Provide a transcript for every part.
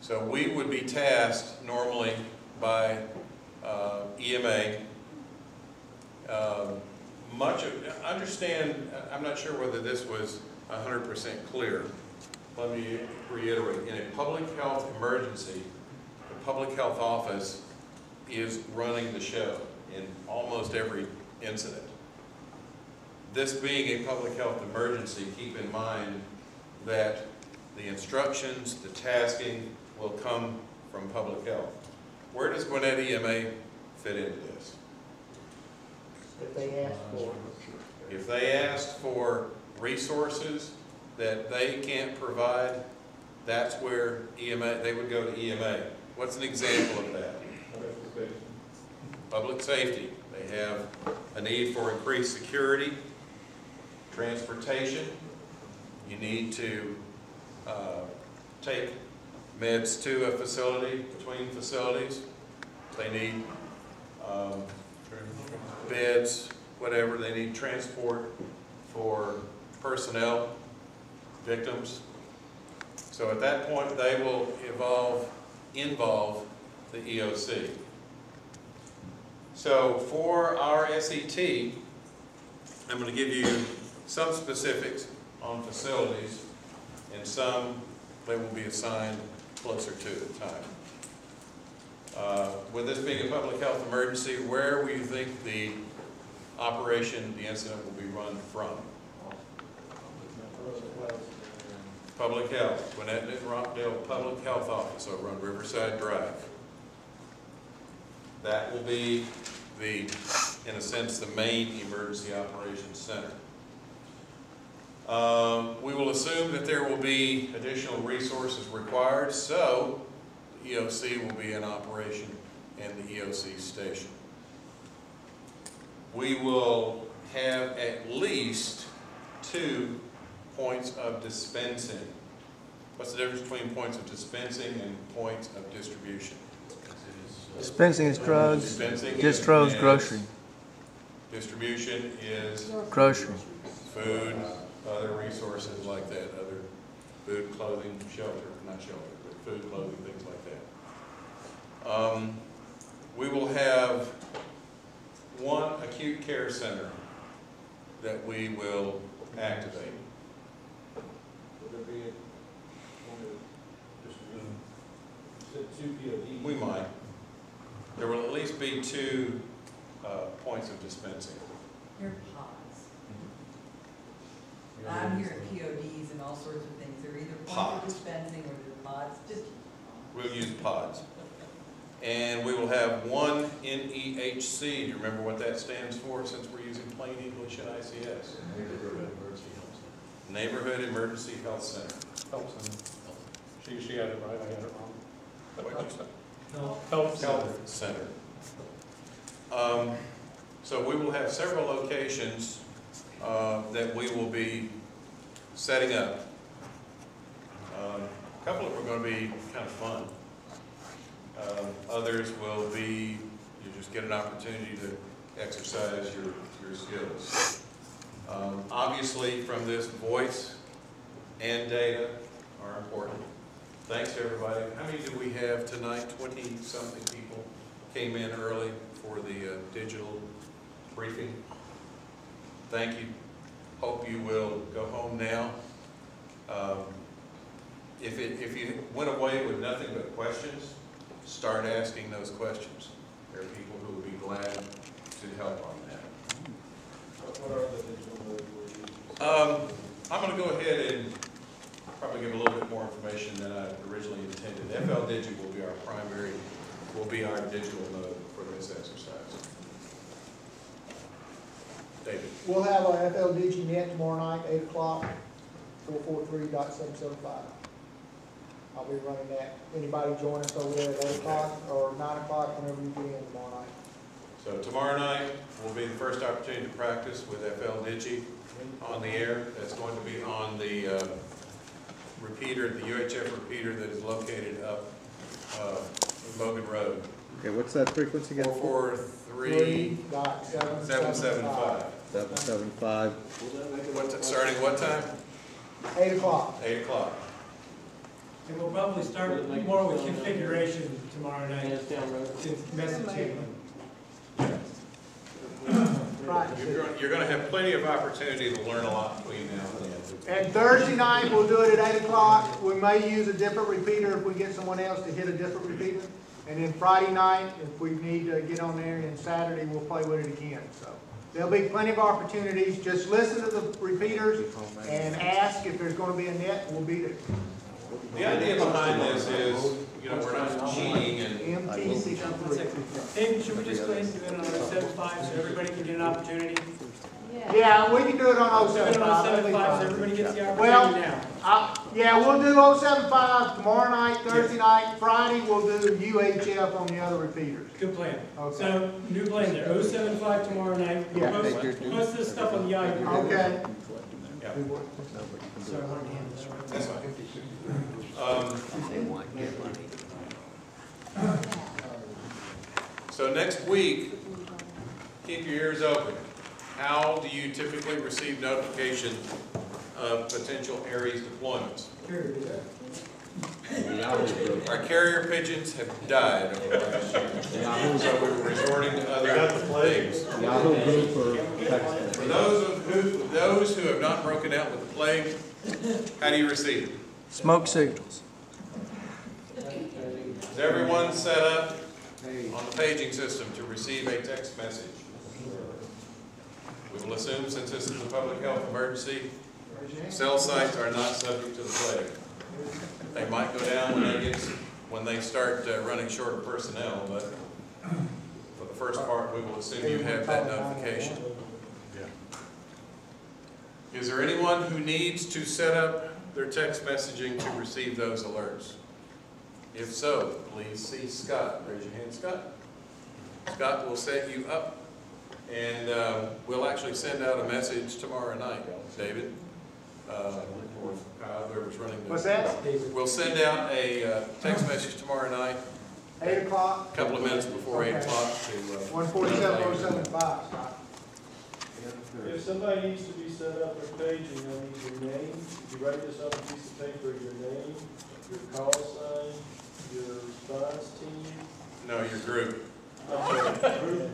So we would be tasked normally by EMA. Understand, I'm not sure whether this was 100% clear. Let me reiterate, in a public health emergency, the public health office is running the show in almost every incident. This being a public health emergency, keep in mind that the instructions, the tasking will come from public health. Where does Gwinnett EMA fit into this? If they ask for it. If they ask for resources that they can't provide, that's where EMA, they would go to EMA. What's an example of that? Public safety. They have a need for increased security, transportation. You need to take meds to a facility, between facilities. They need beds, whatever. They need transport for personnel, victims. So at that point, they will involve the EOC. So for our S.E.T, I'm going to give you some specifics on facilities, and some they will be assigned closer to the time. With this being a public health emergency, where will you think the operation, the incident will be run from? Public Health, Gwinnett and Rockdale Public Health Office over on Riverside Drive. That will be in a sense, the main emergency operations center. We will assume that there will be additional resources required, so the EOC will be in operation in the EOC station. We will have at least 2 points of dispensing. What's the difference between points of dispensing and points of distribution? Dispensing is drugs, Dispensing distros, is grocery. Distribution is Grocery. food, other resources like that, other food, clothing, shelter, not shelter, but food, clothing, things like that. We will have 1 acute care center that we will activate. Would there be just 2 PODs? We might. There will at least be 2 points of dispensing. They're pods. I'm hearing PODs and all sorts of things. They're either pods of dispensing or they're pods. Just We'll use pods. And we will have 1 NEHC. Do you remember what that stands for, since we're using plain English in ICS? Neighborhood Emergency Health Center. Health center. She had it right, I had it wrong. What'd you say? Health center. So we will have several locations that we will be setting up. A couple of them are going to be kind of fun. Others will be, you just get an opportunity to exercise your skills. Obviously, from this, voice and data are important. Thanks to everybody. How many do we have tonight? 20-something people came in early for the digital briefing. Thank you. Hope you will go home now. If you went away with nothing but questions, start asking those questions. There are people who will be glad to help on that. What are the digital modes we're using? I'm going to go ahead and probably give a little bit more information than I originally intended. FL Digi will be our digital mode for this exercise. David. We'll have our FL Digi Net tomorrow night, 8 o'clock, 443.775. I'll be running that. Anybody join us over there at 8 o'clock or 9 o'clock, whenever you get in tomorrow night. So tomorrow night will be the first opportunity to practice with FL Digi on the air. That's going to be on the repeater, the UHF repeater that is located up Logan Road. Okay, what's that frequency again? 443.775. 775. Starting what time? 8 o'clock. 8 o'clock. And we'll probably start more with configuration tomorrow night Hands down, road. to messaging. Right. You're gonna have plenty of opportunity to learn a lot between now and then. And Thursday night, we'll do it at 8 o'clock. We may use a different repeater if we get someone else to hit a different repeater. And then Friday night, if we need to get on there, and Saturday, we'll play with it again. So there'll be plenty of opportunities. Just listen to the repeaters and ask if there's going to be a net, we'll be there. The idea behind this is, you know, we're not cheating and MT63. David, should we just go ahead and do it on 075 so everybody can get an opportunity? Yeah, we can do it on Do it on 075. 075 so everybody gets the Well, opportunity now. Yeah, we'll do 075 tomorrow night, Thursday night. Friday, we'll do UHF on the other repeaters. Good plan. Okay. So, new plan there, 075 tomorrow night. Yeah. Post this stuff on the Yahoo group. Okay. yeah, So I wanted to handle that right. that's fine. So next week, keep your ears open. How do you typically receive notification of potential ARES deployments? Our carrier pigeons have died over the last year, so we're resorting to other things. Yahoo group or text. For those who have not broken out with the plague, how do you receive it? Smoke signals. Is everyone set up on the paging system to receive a text message? We will assume, since this is a public health emergency, cell sites are not subject to the plague. They might go down when they start running short of personnel, but for the first part, we will assume you have that notification. Is there anyone who needs to set up their text messaging to receive those alerts? If so, please see Scott. Raise your hand, Scott. Scott will set you up, and we'll actually send out a message tomorrow night, David, or Kyle, whoever's running the... What's that? We'll send out a text message tomorrow night, 8 o'clock, a couple of minutes before 8 Okay. o'clock to... 147-075. If somebody needs to be set up for paging, they'll need your name. If you write this on a piece of paper, your name, your call sign, your response team. No, your group.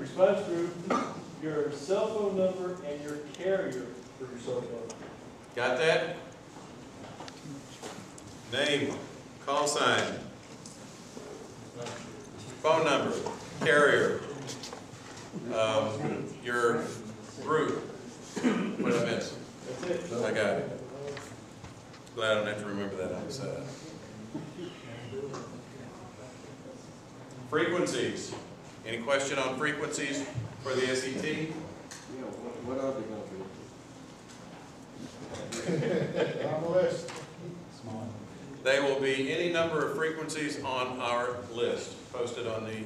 Response group, your cell phone number, and your carrier for your cell phone. Got that? Name, call sign, phone number, carrier, your group. What did I miss? That's it. I got it. Glad I don't have to remember that on the side. Frequencies. Any question on frequencies for the S.E.T.? Yeah, what are they gonna be? On the list. They will be any number of frequencies on our list, posted on the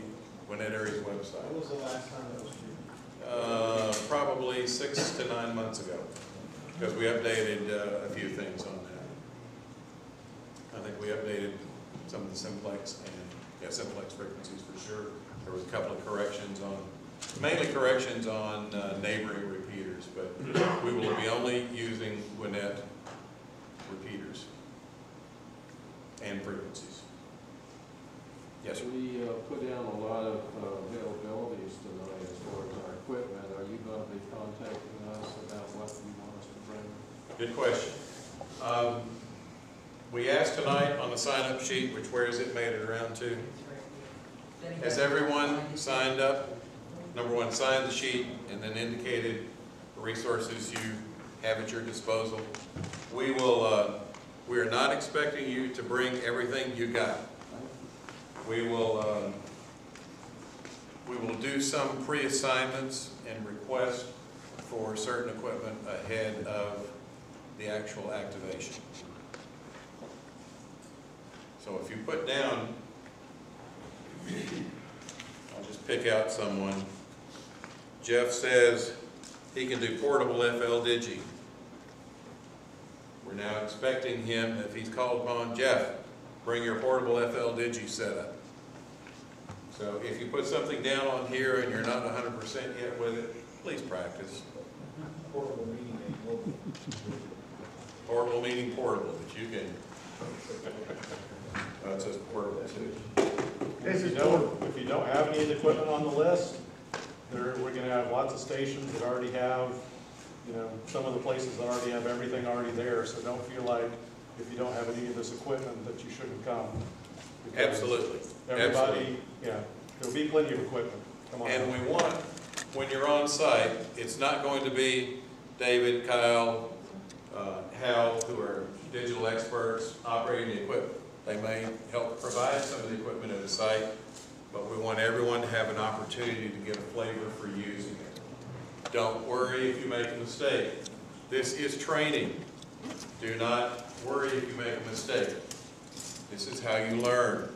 Gwinnett ARES website. When was the last time that was used? Probably 6 to 9 months ago, because we updated a few things on that. I think we updated some of the simplex and simplex frequencies for sure. There was a couple of corrections on, mainly corrections on neighboring repeaters, but we will be only using Gwinnett repeaters and frequencies. Yes, sir. We put down a lot of availabilities tonight as far as our equipment. Are you going to be contacting us about what you want us to bring? Good question. We asked tonight on the sign-up sheet, which where is it made it around to? Has everyone signed up? Number one, signed the sheet and then indicated the resources you have at your disposal. We are not expecting you to bring everything you got. We will do some pre-assignments and requests for certain equipment ahead of the actual activation. So if you put down, I'll just pick out someone. Jeff says he can do portable FL Digi. We're now expecting him, if he's called upon, Jeff, bring your portable FL Digi setup. So if you put something down on here and you're not 100% yet with it, please practice. Portable meeting and global. Portable meaning portable, but you can. This If is you don't have any of the equipment on the list, we're gonna have lots of stations that already have, some of the places that already have everything already there, so don't feel like if you don't have any of this equipment that you shouldn't come. Because Absolutely. Everybody, yeah, there'll be plenty of equipment. Come on. And we want, when you're on site, it's not going to be David, Kyle, Hal, who are digital experts operating the equipment. They may help provide some of the equipment at the site, but we want everyone to have an opportunity to get a flavor for using it. Don't worry if you make a mistake. This is training. Do not worry if you make a mistake. This is how you learn.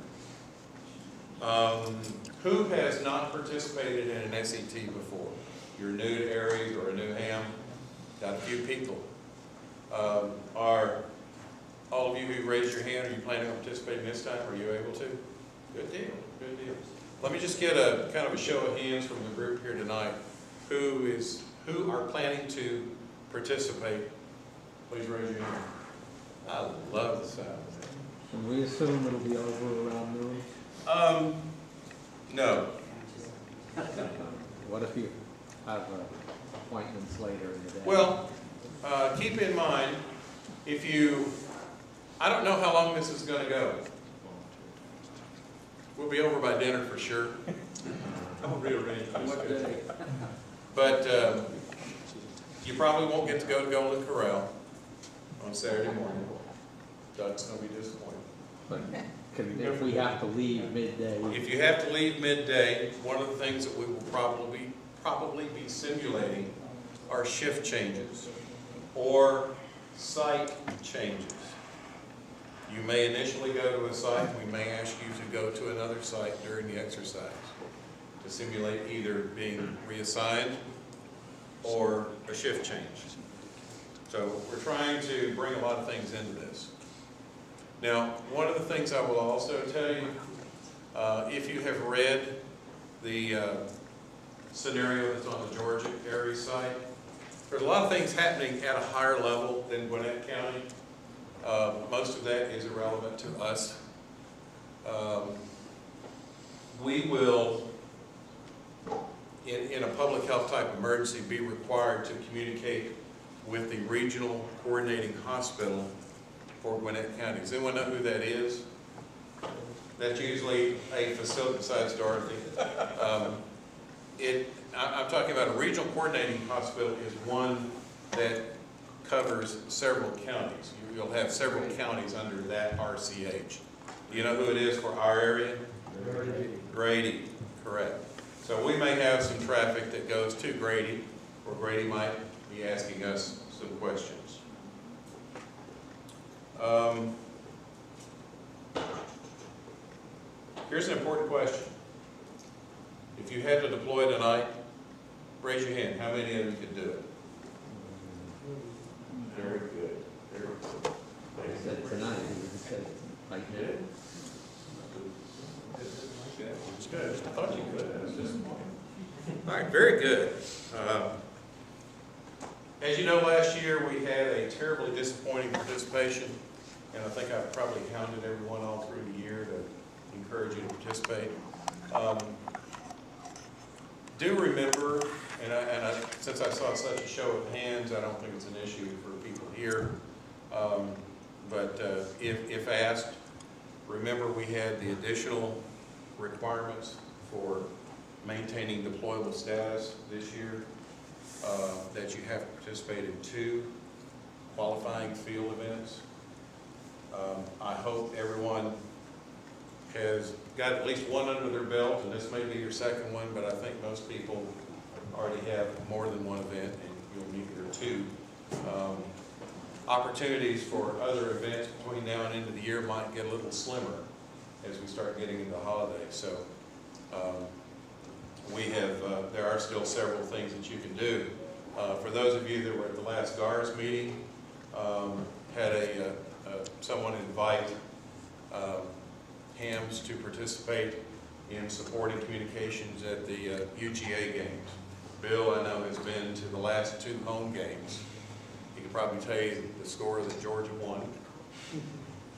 Who has not participated in an S.E.T before? You're new to ARES or a new ham? Got a few people. Are all of you who raised your hand, are you planning on participating this time? Are you able to? Good deal, good deal. Let me just get a kind of a show of hands from the group here tonight. Who are planning to participate? Please raise your hand. I love the sound of that. Can we assume it'll be over around noon? No. What if you have appointments later in the day? Well, keep in mind, I don't know how long this is going to go. We'll be over by dinner for sure. I'll rearrange this. But you probably won't get to go to Golden Corral on Saturday morning. Doug's going to be disappointed. But if we have to leave midday. If you have to leave midday, one of the things that we will probably be simulating are shift changes or site changes. You may initially go to a site, we may ask you to go to another site during the exercise to simulate either being reassigned or a shift change. So we're trying to bring a lot of things into this. Now, one of the things I will also tell you, if you have read the scenario that's on the Georgia ARES site, there's a lot of things happening at a higher level than Gwinnett County. Most of that is irrelevant to us. We will, in a public health type emergency, be required to communicate with the regional coordinating hospital for Gwinnett County. Does anyone know who that is? That's usually a facility besides Dorothy. I'm talking about a regional coordinating hospital is one that covers several counties. You'll have several counties under that RCH. Do you know who it is for our area? Grady, correct. So we may have some traffic that goes to Grady, or Grady might be asking us some questions. Here's an important question. If you had to deploy tonight, raise your hand. How many of you could do it? Very good. Very good. I said tonight, you said like Yeah. It's good. I thought you could. I was disappointed. All right, very good. As you know, last year we had a terribly disappointing participation, and I think I've probably hounded everyone all through the year to encourage you to participate. Do remember, since I saw such a show of hands, I don't think it's an issue for people here, but if asked, remember we had the additional requirements for maintaining deployable status this year, that you have to participate in 2 qualifying field events. I hope everyone has got at least one under their belt, and this may be your second one, but I think most people already have more than one event, and you'll need your 2. Opportunities for other events between now and end of the year might get a little slimmer as we start getting into the holidays. So there are still several things that you can do. For those of you that were at the last GARS meeting, had someone invite hams to participate in supporting communications at the UGA games. Bill, I know, has been to the last 2 home games. He could probably tell you the score that Georgia won.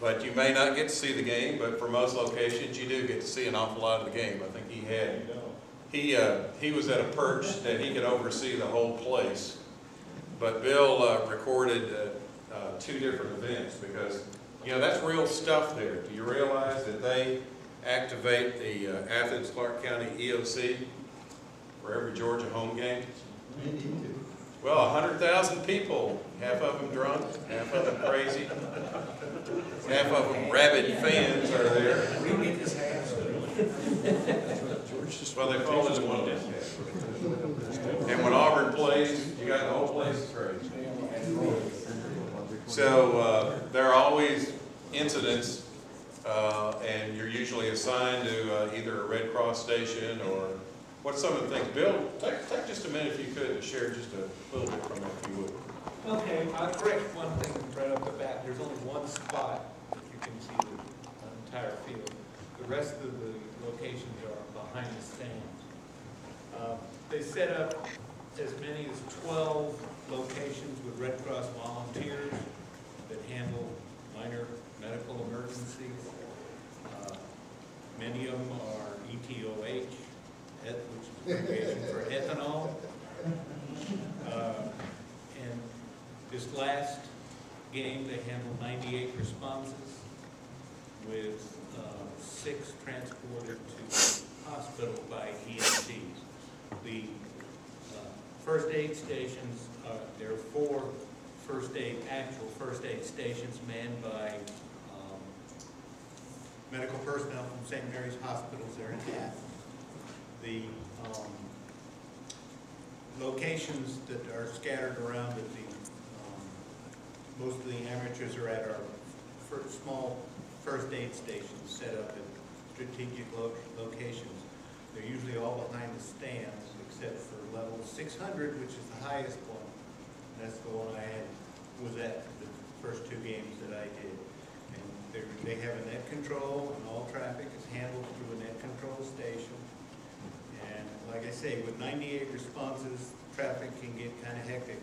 But you may not get to see the game, but for most locations, you do get to see an awful lot of the game. I think he was at a perch that he could oversee the whole place. But Bill recorded 2 different events because, you know, that's real stuff there. Do you realize that they activate the Athens-Clarke County EOC for every Georgia home game? Well, 100,000 people, half of them drunk, half of them crazy, half of them rabid fans are there. Well, they fall into one of those. And when Auburn plays, you got the whole place crazy. So there are always incidents, and you're usually assigned to either a Red Cross station or what's some of the things. Bill, take just a minute if you could to share just a little bit from that, if you would. Okay, I'll correct one thing right off the bat. There's only one spot that you can see the entire field. The rest of the locations are behind the stands. They set up as many as 12 locations with Red Cross volunteers that handle minor medical emergencies. Many of them are ETOH, which is abbreviation for ethanol. And this last game, they handled 98 responses with 6 transported to hospital by EMTs. The first aid stations, there are 4 actual first aid stations manned by medical personnel from St. Mary's Hospitals there in Athens. The locations that are scattered around at the, most of the amateurs are at our small first aid stations set up at strategic locations. They're usually all behind the stands except for level 600, which is the highest one. That's the one was at the first 2 games that I did. And they have a net control, and all traffic is handled through a net control station. And like I say, with 98 responses, traffic can get kind of hectic,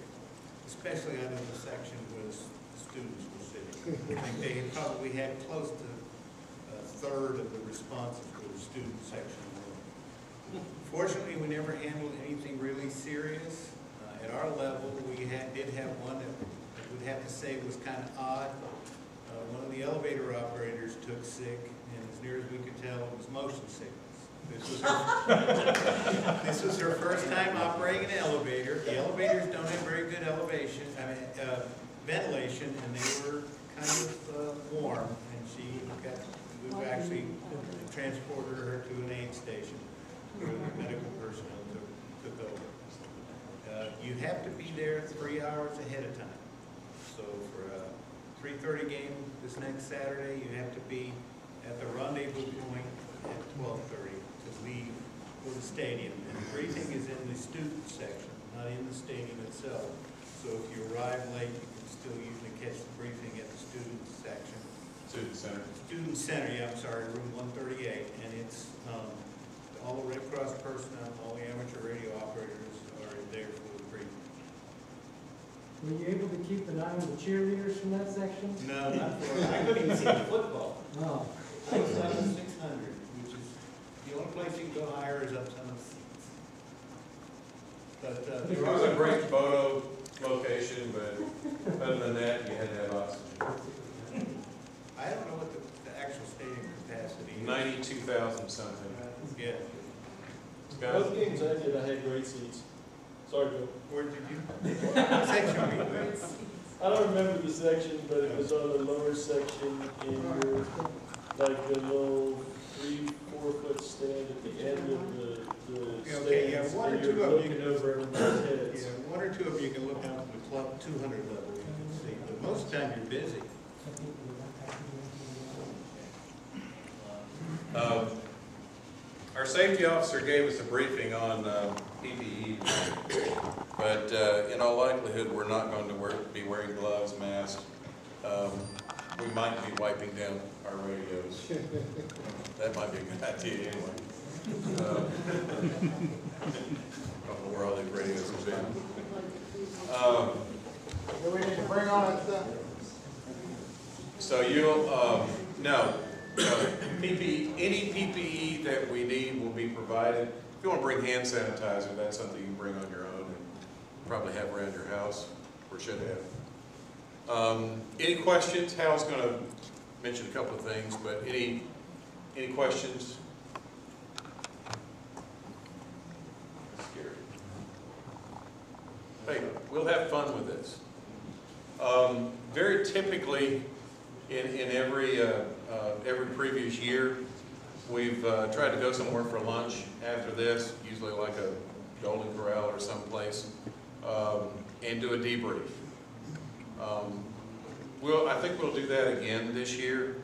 especially under the section where the students were sitting. I think they probably had close to a third of the responses for the student section. Fortunately, we never handled anything really serious. At our level, we did have one that I would have to say was kind of odd. One of the elevator operators took sick, and as near as we could tell, it was motion sickness. This was her first time operating an elevator. The elevators don't have very good ventilation, and they were kind of warm, and we actually transported her to an aid station where the medical personnel took over. You have to be there 3 hours ahead of time. So for a 3:30 game this next Saturday, you have to be at the rendezvous point at 12:30 to leave for the stadium. And the briefing is in the student section, not in the stadium itself. So if you arrive late, you can still usually catch the briefing at the student section. Student Center. Student Center, yeah, I'm sorry, room 138. And it's all the Red Cross personnel, all the amateur radio operators are there for the briefing. Were you able to keep an eye on the cheerleaders from that section? No, not for, I couldn't even see the football. Oh. I was up to 600, which is, the only place you can go higher is up some of the seats. But, It was a great photo location, but other than that, you had to have oxygen. I don't know what the actual stadium capacity is. 92,000 something. Yeah. Both games I did, I had great seats. Sorry, Joe. Where did you, section were you in? I don't remember the section, but it was on the lower section in your, like the little 3-4 foot stand at the end of the stands. Okay, yeah, one or and two you're of them you looking can over everyone's heads. Yeah, 1 or 2 of them you can look out to the club 200 level, you can see, but most of the time you're busy. Our safety officer gave us a briefing on PPE, but in all likelihood, we're not going to be wearing gloves, masks. We might be wiping down our radios. That might be a good idea anyway. Don't know where all these radios have been. Do we need to bring on that stuff? So you'll, no, PPE, any PPE that we need will be provided. If you want to bring hand sanitizer, that's something you can bring on your own and probably have around your house, or should have. Any questions? Hal's going to mention a couple of things, but any questions? Scary. Hey, we'll have fun with this. Very typically, in every previous year, we've tried to go somewhere for lunch after this, usually like a Golden Corral or someplace, and do a debrief. I think we'll do that again this year.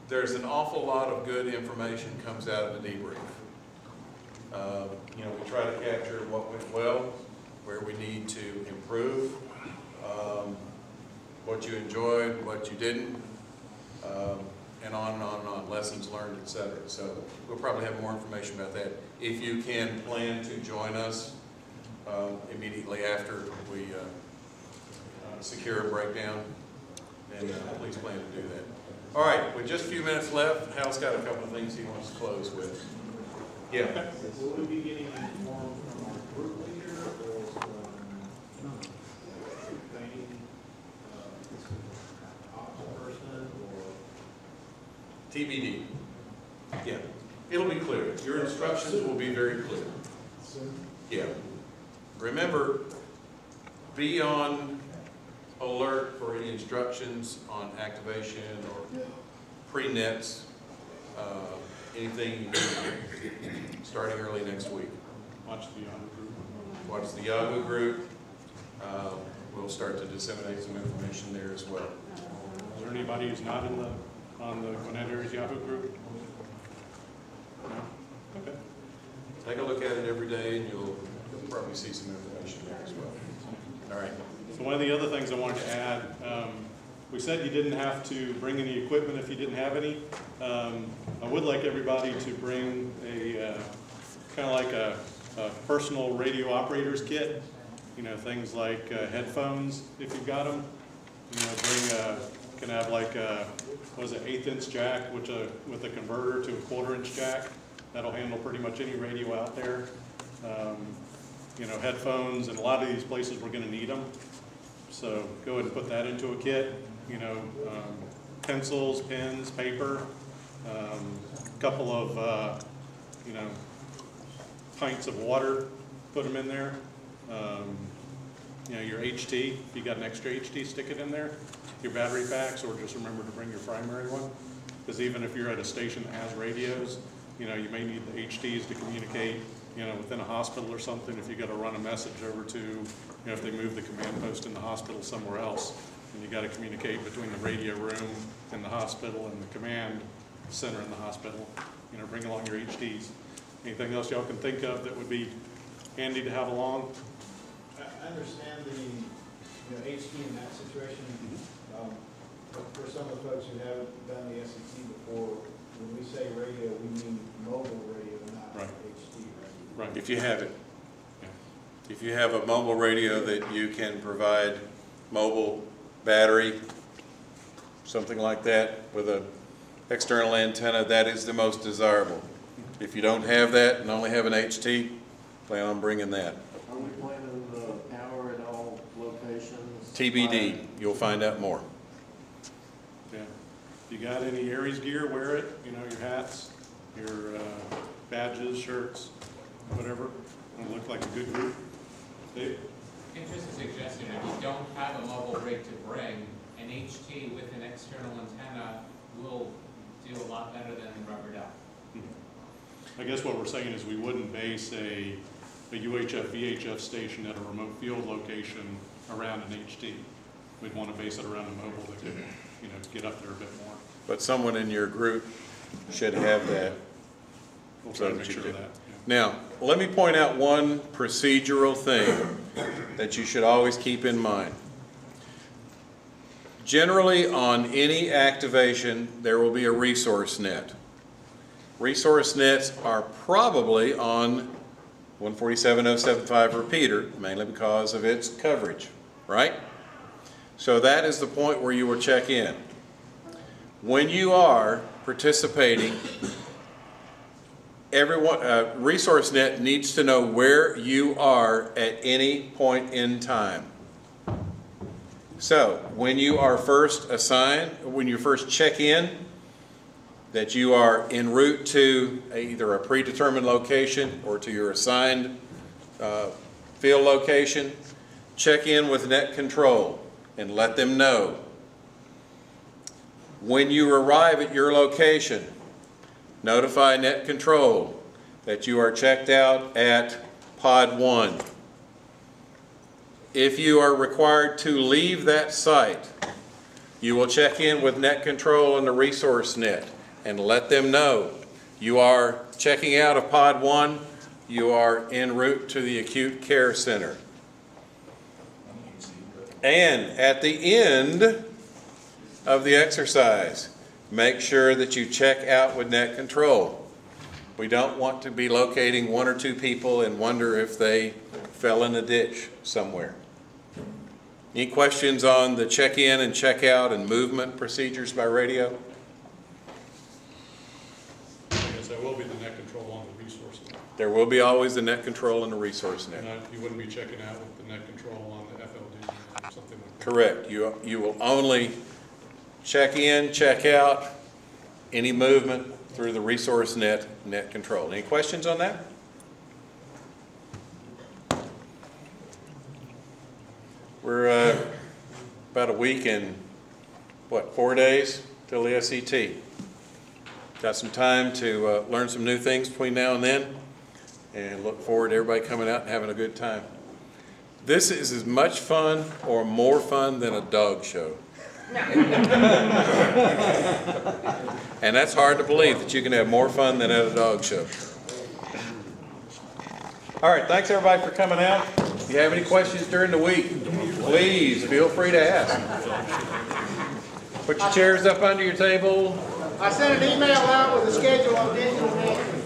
There's an awful lot of good information comes out of the debrief. You know, we try to capture what went well, where we need to improve, what you enjoyed, what you didn't, and on and on and on, lessons learned, etc. So we'll probably have more information about that. If you can plan to join us immediately after we secure a breakdown, then please plan to do that. All right, with just a few minutes left, Hal's got a couple of things he wants to close with. Yeah. Will we be getting informed from our group leader or from training ops person or? TBD. Yeah, it'll be clear. Your instructions will be very clear. Yeah. Remember, be on alert for any instructions on activation or pre-nets, anything you need, starting early next week. Watch the Yahoo group. Watch the Yahoo group. We'll start to disseminate some information there as well. Is there anybody who's not on the Gwinnett ARES Yahoo group? No? Okay. Take a look at it every day and you'll probably see some information there as well. All right. So one of the other things I wanted to add, we said you didn't have to bring any equipment if you didn't have any. I would like everybody to bring a kind of like a personal radio operator's kit. You know, things like headphones if you've got them. You know, can have like a, what is it, 1/8 inch jack with a converter to a 1/4 inch jack. That'll handle pretty much any radio out there. You know, headphones, and a lot of these places we're going to need them. So go ahead and put that into a kit. You know, pencils, pens, paper, a couple of, you know, pints of water, put them in there. You know, your HT, if you got an extra HT, stick it in there. Your battery packs, or just remember to bring your primary one. Because even if you're at a station that has radios, you know, you may need the HTs to communicate, you know, within a hospital or something, if you got to run a message over to, you know, if they move the command post in the hospital somewhere else, and you got to communicate between the radio room in the hospital and the command center in the hospital, you know, bring along your HTs. Anything else y'all can think of that would be handy to have along? I understand the HT in that situation. But for some of the folks who haven't done the S.E.T. before, when we say radio, we mean mobile radio, not Right. HT radio. Right. If you have it. Yeah. If you have a mobile radio that you can provide mobile battery, something like that, with an external antenna, that is the most desirable. If you don't have that and only have an HT, plan on bringing that. Are we planning power at all locations? TBD, you'll find out more. Yeah. If you got any ARES gear, wear it. You know, your hats, your badges, shirts, whatever. It'll look like a good group. Dave? And just a suggestion, if you don't have a mobile rig to bring, an HT with an external antenna will do a lot better than rubber duck. I guess what we're saying is we wouldn't base a UHF, VHF station at a remote field location around an HT. We'd want to base it around a mobile that could, you know, get up there a bit more. But someone in your group should have that. We'll try to make sure of that. Yeah. Now, let me point out one procedural thing that you should always keep in mind. Generally, on any activation, there will be a resource net. Resource nets are probably on 147.075 repeater, mainly because of its coverage, right? So that is the point where you will check in. when you are participating, everyone, ResourceNet needs to know where you are at any point in time. So, when you are first assigned, when you first check in, that you are en route to either a predetermined location or to your assigned field location, check in with Net Control and let them know. When you arrive at your location, notify Net Control that you are checked out at Pod 1. If you are required to leave that site, you will check in with Net Control and the ResourceNet and let them know you are checking out of Pod 1, you are en route to the acute care center. And at the end of the exercise, make sure that you check out with Net Control. We don't want to be locating one or two people and wonder if they fell in a ditch somewhere. Any questions on the check-in and check-out and movement procedures by radio? Yes, there will be the Net Control on the ResourceNet. There will be always the Net Control and the ResourceNet. And you wouldn't be checking out with the Net Control on the FLD or something like that? Correct. You will only check in, check out, any movement through the ResourceNet Net Control. Any questions on that? We're about a week and, 4 days till the S.E.T. Got some time to learn some new things between now and then, and look forward to everybody coming out and having a good time. This is as much fun or more fun than a dog show. And that's hard to believe that you can have more fun than at a dog show. All right, thanks everybody for coming out. If you have any questions during the week, please feel free to ask. Put your chairs up under your table. I sent an email out with a schedule on digital management.